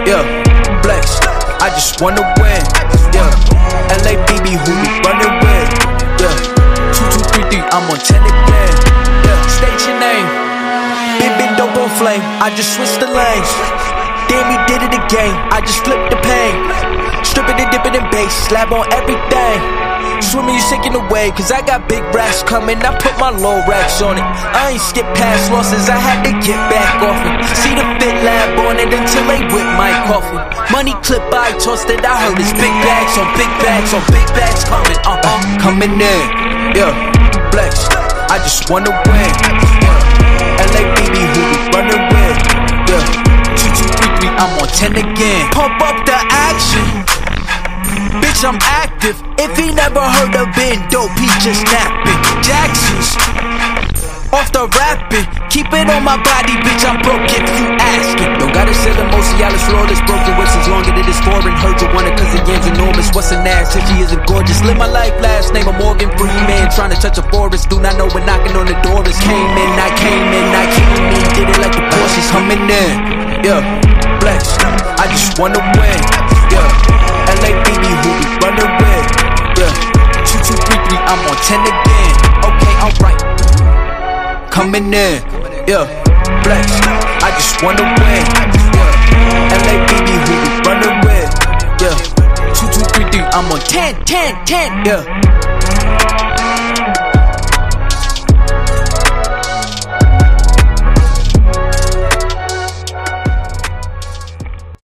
yeah, flex, I just wanna win, yeah, LABB, who we running with, yeah, 2233, I'm on 10 again, yeah, state your name, been dope on flame, I just switched the lanes, damn he did it again, I just flipped the pain, stripping and dipping in bass, slab on everything, swimming you sinking away, cause I got big racks coming, I put my low racks on it, I ain't skip past losses, I had to get back off it, see the fit lab on it until they whip my coffin, money clip I tossed it, I heard it's big bags on big bags on big bags coming, coming in, yeah, flex, I just wanna win, yeah, LABB, who we running with, yeah, 2233, I'm on 10 again, pump up the action, bitch, I'm active. If he never heard of been dope, he just napping. Jackson's off the rapping. Keep it on my body, bitch, I'm broke if you asking. Don't gotta sell the most, y'all is flawless. Broken whistles longer than it's foreign. Heard you want it cause the yam's enormous. What's an ass if she isn't gorgeous? Live my life, last name a Morgan Freeman. Trying to touch a forest, do not know when knocking on the door is. Came in, I came in, I came in. Did it like the Porsches coming in. Yeah, flex, I just wanna win. Yeah, LABB, who we running with, yeah, 2233, I'm on 10 again, okay, alright, coming in, yeah, flex, I just wanna win, yeah, LABB, who we running with, yeah, 2233, I'm on 10, yeah.